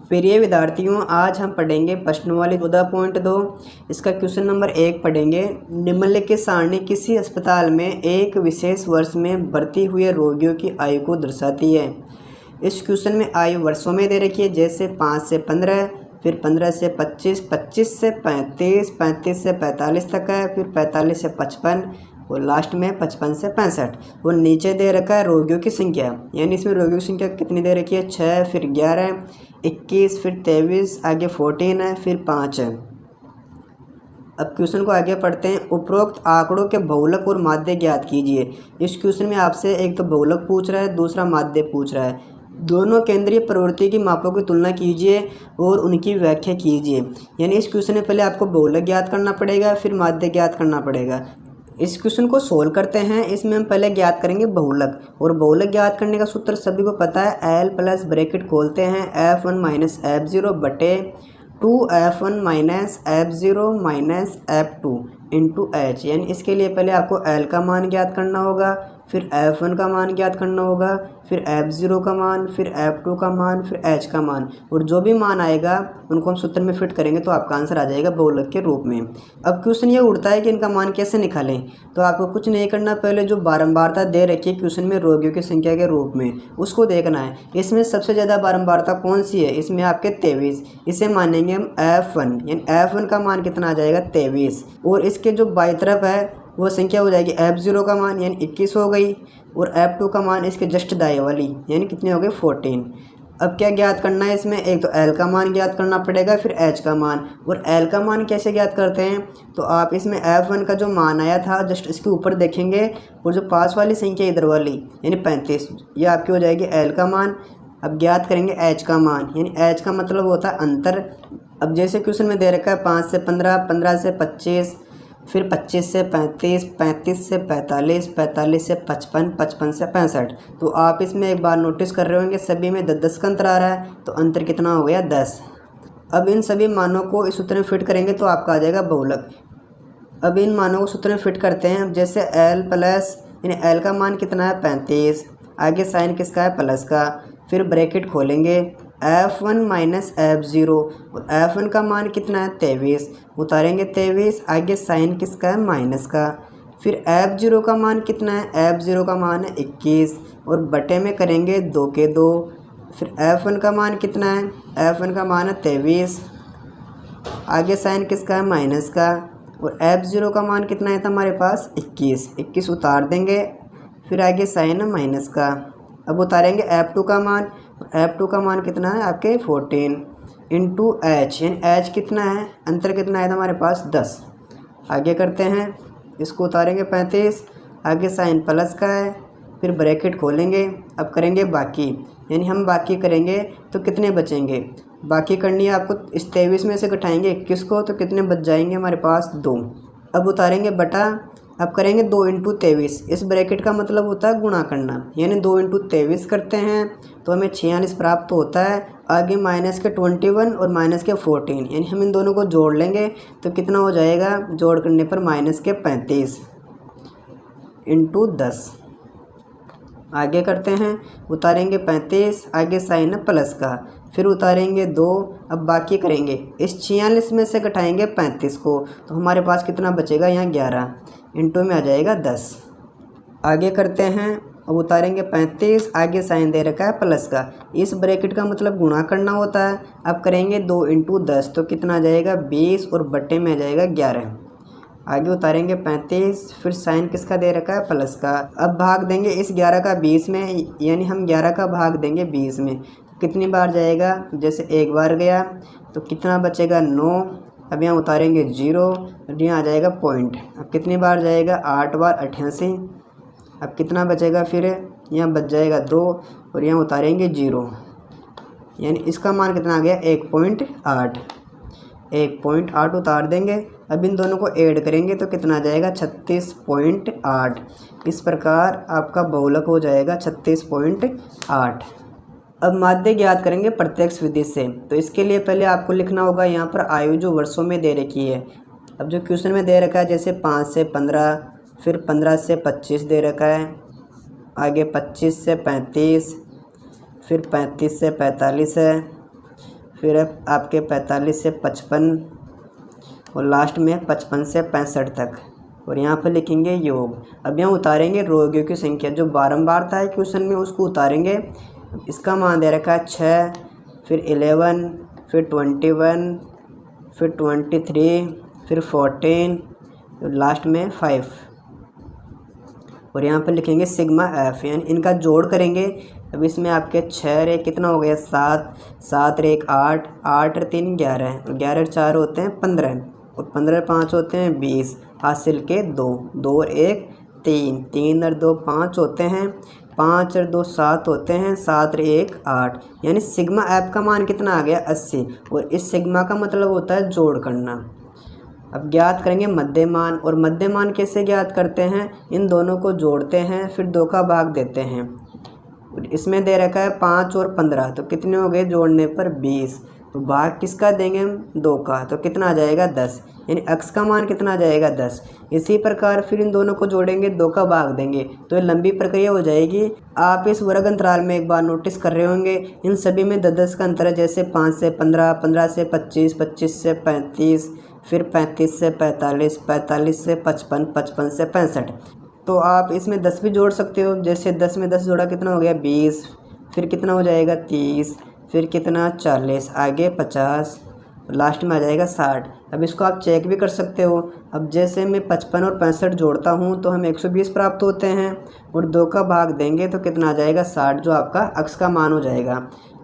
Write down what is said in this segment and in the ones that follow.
प्रिय विद्यार्थियों, आज हम पढ़ेंगे प्रश्नावली 14.2। इसका क्वेश्चन नंबर 1 पढ़ेंगे। निम्नलिखित सारणी किसी अस्पताल में एक विशेष वर्ष में भर्ती हुए रोगियों की आयु को दर्शाती है। इस क्वेश्चन में आयु वर्षों में दे रखी है, जैसे 5 से 15, फिर 15 से 25, 25 से 35, 35 से 45 तक है, फिर 45 से 55 और लास्ट में 55 से 65। और नीचे दे रखा है रोगियों की संख्या, यानी इसमें रोगियों की संख्या कितनी दे रखी है, 6, फिर 11, 21, फिर 23, आगे 14 है, फिर 5 है। अब क्वेश्चन को आगे पढ़ते हैं। उपरोक्त आंकड़ों के बहुलक और माध्य ज्ञात कीजिए। इस क्वेश्चन में आपसे एक तो बहुलक पूछ रहा है, दूसरा माध्य पूछ रहा है। दोनों केंद्रीय प्रवृत्ति की मापों की तुलना कीजिए और उनकी व्याख्या कीजिए। यानी इस क्वेश्चन में पहले आपको बहुलक ज्ञात करना पड़ेगा, फिर माध्य ज्ञात करना पड़ेगा। इस क्वेश्चन को सोल्व करते हैं। इसमें हम पहले ज्ञात करेंगे बहुलक, और बहुलक ज्ञात करने का सूत्र सभी को पता है। L प्लस ब्रैकेट खोलते हैं F1 माइनस F0 बटे 2F1 minus F0 minus F2 into H। यानी इसके लिए पहले आपको L का मान ज्ञात करना होगा, फिर F1 का मान ज्ञात करना होगा, फिर F0 का मान, फिर F2 का मान, फिर H का मान, और जो भी मान आएगा उनको हम सूत्र में फिट करेंगे तो आपका आंसर आ जाएगा बहुलक के रूप में। अब क्वेश्चन ये उठता है कि इनका मान कैसे निकालें, तो आपको कुछ नहीं करना, पहले जो बारंबारता दे रखी है क्वेश्चन में रोगियों की संख्या के रूप में, उसको देखना है। इसमें सबसे ज़्यादा बारंबारता कौन सी है, इसमें आपके 23। इसे मानेंगे हम F1, यानी F1 का मान कितना आ जाएगा 23, और इसके जो बाई तरफ है वो संख्या हो जाएगी F0 का मान यानी 21 हो गई, और F2 का मान इसके जस्ट दाएं वाली यानी कितने हो गए 14। अब क्या ज्ञात करना है इसमें, एक तो L का मान ज्ञात करना पड़ेगा, फिर H का मान। और L का मान कैसे ज्ञात करते हैं, तो आप इसमें F1 का जो मान आया था जस्ट इसके ऊपर देखेंगे, और जो पास वाली संख्या इधर वाली यानी 35, ये आपकी हो जाएगी L का मान। अब ज्ञात करेंगे H का मान, यानी H का मतलब होता है अंतर। अब जैसे क्वेश्चन में दे रखा है 5 से 15, 15 से 25, फिर 25 से 35, 35 से 45, 45 से 55, 55 से 65। तो आप इसमें एक बार नोटिस कर रहे होंगे सभी में 10-10 का अंतर आ रहा है, तो अंतर कितना हो गया 10। अब इन सभी मानों को इस सूत्र में फिट करेंगे तो आपका आ जाएगा बहुलक। अब इन मानों को सूत्र में फिट करते हैं। जैसे L प्लस, यानी L का मान कितना है 35, आगे साइन किसका है प्लस का, फिर ब्रैकेट खोलेंगे F1 माइनस F0, और F1 का मान कितना है 23, उतारेंगे 23, आगे साइन किसका है माइनस का, फिर F0 का मान कितना है, F0 का मान है 21, और बटे में करेंगे 2 के 2, फिर F1 का मान कितना है, F1 का मान है 23, आगे साइन किसका है माइनस का, और F0 का मान कितना है था हमारे पास 21, 21 उतार देंगे, फिर आगे साइन है माइनस का। अब उतारेंगे F2 का मान, F2 का मान कितना है आपके 14 इंटू H, यानी H कितना है, अंतर कितना है हमारे पास 10। आगे करते हैं, इसको उतारेंगे 35, आगे साइन प्लस का है, फिर ब्रैकेट खोलेंगे। अब करेंगे बाकी, यानी हम बाकी करेंगे तो कितने बचेंगे, बाकी करनी है आपको। इस 23 में से घटाएंगे 21 को तो कितने बच जाएंगे हमारे पास 2। अब उतारेंगे बटा, अब करेंगे 2 इंटू 23। इस ब्रैकेट का मतलब होता है गुणा करना, यानी 2 इंटू 23 करते हैं तो हमें 46 प्राप्त होता है। आगे माइनस के 21 और माइनस के 14, यानी हम इन दोनों को जोड़ लेंगे तो कितना हो जाएगा, जोड़ करने पर माइनस के 35 इंटू 10। आगे करते हैं, उतारेंगे 35, आगे साइन है प्लस का, फिर उतारेंगे 2। अब बाकी करेंगे, इस 46 में से घटाएंगे 35 को तो हमारे पास कितना बचेगा, यहाँ 11 इंटू में आ जाएगा 10। आगे करते हैं, अब उतारेंगे 35, आगे साइन दे रखा है प्लस का, इस ब्रैकेट का मतलब गुणा करना होता है। अब करेंगे 2 इंटू 10 तो कितना आ जाएगा 20, और बट्टे में आ जाएगा 11। आगे उतारेंगे 35, फिर साइन किसका दे रखा है प्लस का। अब भाग देंगे इस 11 का 20 में, यानी हम 11 का भाग देंगे 20 में, कितनी बार जाएगा, जैसे एक बार गया तो कितना बचेगा 9। अब यहाँ उतारेंगे 0, और यहाँ आ जाएगा पॉइंट। अब कितनी बार जाएगा 8 बार 88। अब कितना बचेगा, फिर यहाँ बच जाएगा 2, और यहाँ उतारेंगे 0, यानी इसका मान कितना आ गया 1.8। 1.8 उतार देंगे। अब इन दोनों को ऐड करेंगे तो कितना आ जाएगा 36.8। इस प्रकार आपका बहुलक हो जाएगा 36.8। अब माध्य ज्ञात करेंगे प्रत्यक्ष विधि से। तो इसके लिए पहले आपको लिखना होगा यहाँ पर आयु जो वर्षों में दे रखी है। अब जो क्वेश्चन में दे रखा है जैसे 5 से 15, फिर 15 से 25 दे रखा है, आगे 25 से 35, फिर 35 से 45 है, फिर आपके 45 से 55 और लास्ट में 55 से 65 तक, और यहाँ पर लिखेंगे योग। अब यहाँ उतारेंगे रोगियों की संख्या, जो बारंबारता है क्वेश्चन में उसको उतारेंगे। इसका मान दे रखा है 6, फिर 11, फिर 21, फिर 23, फिर 14, लास्ट में 5, और यहाँ पर लिखेंगे सिग्मा एफ, यानी इनका जोड़ करेंगे। अब इसमें आपके 6 रे कितना हो गया 7, 7 रे 1 8, 8 रे 3 11, और 11 रे 4 होते हैं 15, और 15 रे 5 होते हैं 20, हासिल के 2, 2 और 1 3, 3 और 2 5 होते हैं, 5 और 2 7 होते हैं, 7 रे 1 8, यानी सिग्मा एफ का मान कितना आ गया 80, और इस सिग्मा का मतलब होता है जोड़ करना। अब ज्ञात करेंगे मध्यमान, और मध्यमान कैसे ज्ञात करते हैं, इन दोनों को जोड़ते हैं, फिर 2 का भाग देते हैं। इसमें दे रखा है 5 और 15, तो कितने हो गए जोड़ने पर 20, तो भाग किसका देंगे हम 2 का, तो कितना आ जाएगा 10, यानी x का मान कितना आ जाएगा 10। इसी प्रकार फिर इन दोनों को जोड़ेंगे, 2 का भाग देंगे, तो ये लंबी प्रक्रिया हो जाएगी। आप इस वर्ग अंतराल में एक बार नोटिस कर रहे होंगे, इन सभी में 10-10 का अंतर है, जैसे 5 से 15, 15 से 25, 25 से 35, फिर 35 से 45, 45 से 55, 55 से 65। तो आप इसमें 10 भी जोड़ सकते हो, जैसे 10 में 10 जोड़ा कितना हो गया 20, फिर कितना हो जाएगा 30, फिर कितना 40, आगे 50, लास्ट में आ जाएगा 60। अब इसको आप चेक भी कर सकते हो। अब जैसे मैं 55 और 65 जोड़ता हूँ तो हमें 120 प्राप्त होते हैं, और 2 का भाग देंगे तो कितना आ जाएगा 60, जो आपका x का मान हो जाएगा।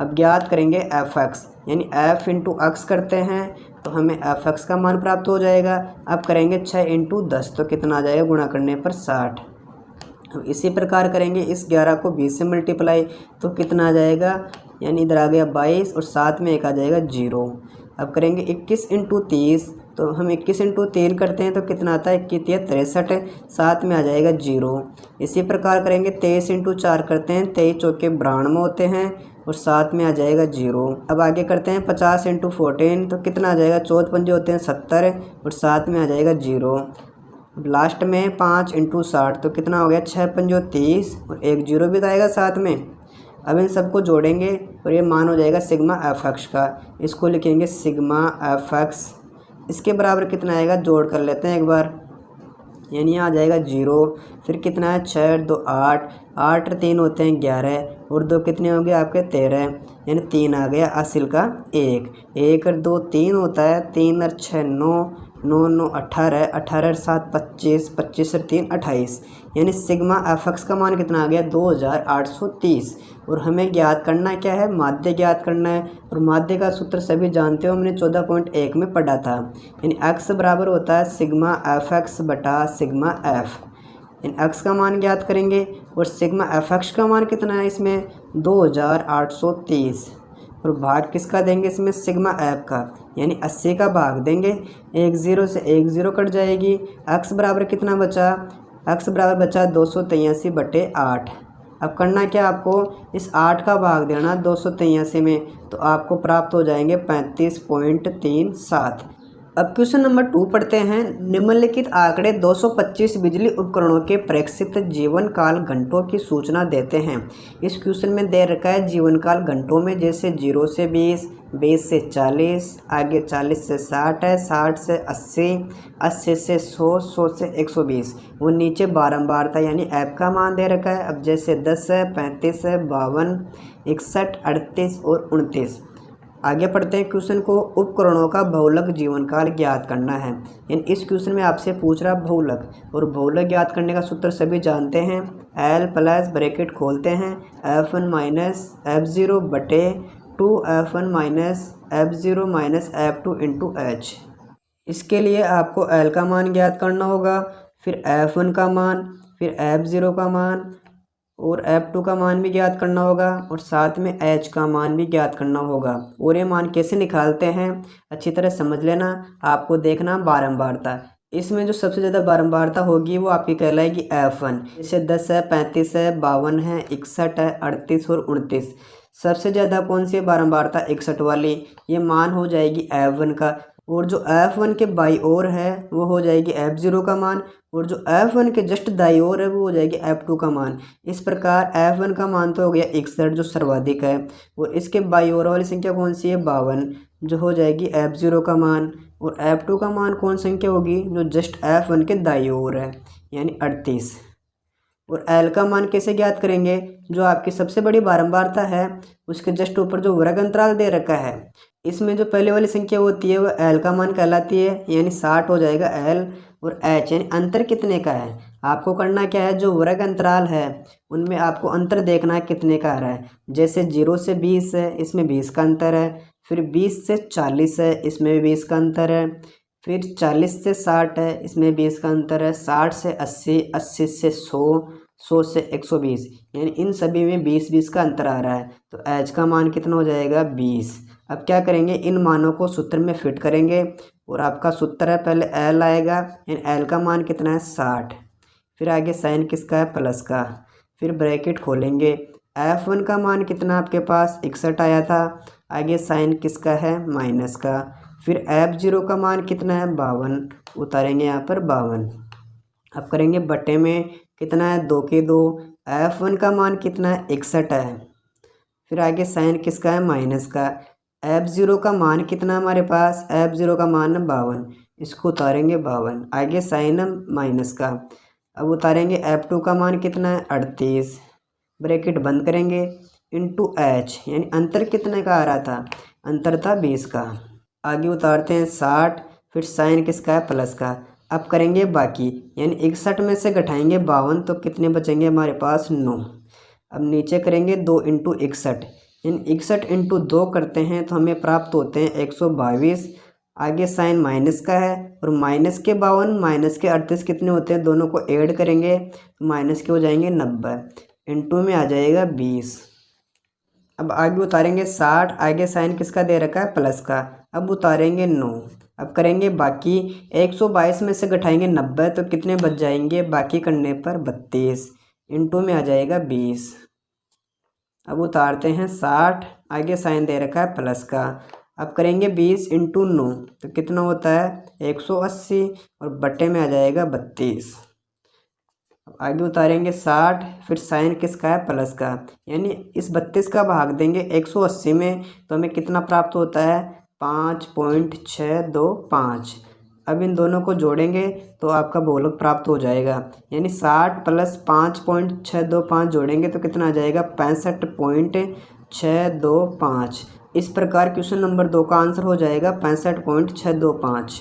अब ज्ञात करेंगे एफ एक्स, यानी f इंटू एक्स करते हैं तो हमें एफ एक्स का मान प्राप्त हो जाएगा। अब करेंगे 6 इंटू 10, तो कितना आ जाएगा गुणा करने पर 60। अब इसी प्रकार करेंगे इस 11 को 20 से मल्टीप्लाई, तो कितना आ जाएगा, यानी इधर आ गया 22, और साथ में एक आ जाएगा 0। अब करेंगे 21 इंटू 30, तो हम 21 इंटू 3 करते हैं तो कितना आता है 21 63, साथ में आ जाएगा 0। इसी प्रकार करेंगे 23 इंटू 4 करते हैं, 23 चौके 92 होते हैं, और साथ में आ जाएगा 0। अब आगे करते हैं 50 इंटू 14, तो कितना आ जाएगा 14 पंजे होते हैं 70, और साथ में आ जाएगा 0। लास्ट में 5 इंटू 60, तो कितना हो गया 6 पंजो 30, और एक 0 भी आएगा साथ में। अब इन सबको जोड़ेंगे और ये मान हो जाएगा सिग्मा एफ एक्स का। इसको लिखेंगे सिग्मा एफ एक्स, इसके बराबर कितना आएगा जोड़ कर लेते हैं एक बार, यानी आ जाएगा 0। फिर कितना है 6 2 8, 8 और 3 होते हैं 11, और 2 कितने हो गए आपके 13, यानी 3 आ गया हासिल का 1, 1 और 2 3 होता है, 3 और 6 9, 9 9 18, 18 और 7 25, 25 और 3 28, यानी सिग्मा एफ एक्स का मान कितना आ गया 2830। और हमें ज्ञात करना क्या है, माध्य ज्ञात करना है, और माध्य का सूत्र सभी जानते हो, हमने 14.1 में पढ़ा था, यानी x बराबर होता है सिग्मा एफ एक्स बटा सिग्मा एफ। इन x का मान ज्ञात करेंगे, और सिग्मा एफ एक्स का मान कितना है इसमें 2830, और भाग किसका देंगे इसमें सिग्मा एफ का, यानी 80 का भाग देंगे। एक 0 से एक 0 कट जाएगी, x बराबर कितना बचा, x बराबर बचा 283/8। अब करना क्या आपको, इस 8 का भाग देना 283 में, तो आपको प्राप्त हो जाएंगे 35.37। अब क्वेश्चन नंबर 2 पढ़ते हैं। निम्नलिखित आंकड़े 225 बिजली उपकरणों के प्रेक्षित जीवन काल घंटों की सूचना देते हैं। इस क्वेश्चन में दे रखा है जीवन काल घंटों में, जैसे 0 से 20, 20 से 40, आगे 40 से 60 है, 60 से 80, 80 से 100, 100 से 120। वो नीचे बारंबारता यानी ऐप का मान दे रखा है। अब जैसे 10 है, 35 है, 52, 61, 38 और 29। आगे पढ़ते हैं क्वेश्चन को। उपकरणों का बहुलक जीवन काल ज्ञात करना है, यानी इस क्वेश्चन में आपसे पूछ रहा बहुलक, और बहुलक ज्ञात करने का सूत्र सभी जानते हैं, L प्लस ब्रैकेट खोलते हैं F1 माइनस F0 बटे 2F1 minus F0 minus F2 into H। इसके लिए आपको L का मान ज्ञात करना होगा, फिर F1 का मान, फिर F0 का मान और F2 का मान भी ज्ञात करना होगा, और साथ में H का मान भी ज्ञात करना होगा। और ये मान कैसे निकालते हैं अच्छी तरह समझ लेना, आपको देखना बारंबारता। इसमें जो सबसे ज़्यादा बारंबारता होगी वो आपकी कहलाएगी F1। जैसे 10 है, 35 है, 52 है, 61 है, 38 और 29। सबसे ज़्यादा कौन सी बारंबारता 61 वाली, ये मान हो जाएगी F1 का। और जो F1 के बाई ओर है वो हो जाएगी F0 का मान, और जो F1 के जस्ट दाई ओर है वो हो जाएगी F2 का मान। इस प्रकार F1 का मान तो हो गया 61 जो सर्वाधिक है, और इसके बाई ओर वाली संख्या कौन सी है 52 जो हो जाएगी F0 का मान, और F2 का मान कौन संख्या होगी जो जस्ट F1 के दाई ओर है यानी 38। और एल का मान कैसे ज्ञात करेंगे, जो आपकी सबसे बड़ी बारंबारता है उसके जस्ट ऊपर जो वर्ग अंतराल दे रखा है इसमें जो पहले वाली संख्या होती है वह एल का मान कहलाती है, यानी 60 हो जाएगा एल, और एच यानी अंतर कितने का है। आपको करना क्या है, जो वर्ग अंतराल है उनमें आपको अंतर देखना है कितने का आ रहा है। जैसे 0 से 20 है इसमें 20 का अंतर है, फिर 20 से 40 है इसमें भी 20 का अंतर है, फिर 40 से 60 है इसमें 20 का अंतर है, 60 से 80, 80 से 100, 100 से 120, यानी इन सभी में 20-20 का अंतर आ रहा है। तो एच का मान कितना हो जाएगा 20। अब क्या करेंगे, इन मानों को सूत्र में फिट करेंगे, और आपका सूत्र है पहले एल आएगा, यानी एल का मान कितना है 60, फिर आगे साइन किसका है प्लस का, फिर ब्रैकेट खोलेंगे। F1 का मान कितना आपके पास 61 आया था, आगे साइन किसका है माइनस का, फिर F0 का मान कितना है 52, उतारेंगे यहाँ पर 52। अब करेंगे बटे में, कितना है 2 के 2, F1 का मान कितना है 61 है, फिर आगे साइन किसका है माइनस का, F0 का मान कितना हमारे पास, F0 का मान है 52, इसको उतारेंगे 52, आगे साइन है माइनस का। अब उतारेंगे F2 का मान कितना है 38, ब्रैकेट बंद करेंगे, इंटू एच यानी अंतर कितने का आ रहा था, अंतर था 20 का। आगे उतारते हैं 60, फिर साइन किसका है प्लस का। अब करेंगे बाकी, यानी 61 में से घटाएंगे 52 तो कितने बचेंगे हमारे पास 9। अब नीचे करेंगे 2 इंटू 61, यानी 61 इंटू 2 करते हैं तो हमें प्राप्त होते हैं 122। आगे साइन माइनस का है, और माइनस के 52 माइनस के 38 कितने होते हैं, दोनों को ऐड करेंगे तो माइनस के हो जाएंगे 90, इंटू में आ जाएगा 20। अब आगे उतारेंगे 60, आगे साइन किसका दे रखा है प्लस का, अब उतारेंगे 9। अब करेंगे बाकी, 122 में से घटाएंगे 90 तो कितने बच जाएंगे, बाकी करने पर 32, इंटू में आ जाएगा 20। अब उतारते हैं 60, आगे साइन दे रखा है प्लस का। अब करेंगे 20 इंटू 9 तो कितना होता है 180, और बटे में आ जाएगा 32। अब आगे उतारेंगे 60, फिर साइन किसका है प्लस का, यानी इस 32 का भाग देंगे 180 में तो हमें कितना प्राप्त होता है 5.625। अब इन दोनों को जोड़ेंगे तो आपका बहुलक प्राप्त हो जाएगा, यानी 60 प्लस 5.625 जोड़ेंगे तो कितना आ जाएगा 65.625। इस प्रकार क्वेश्चन नंबर 2 का आंसर हो जाएगा 65.625।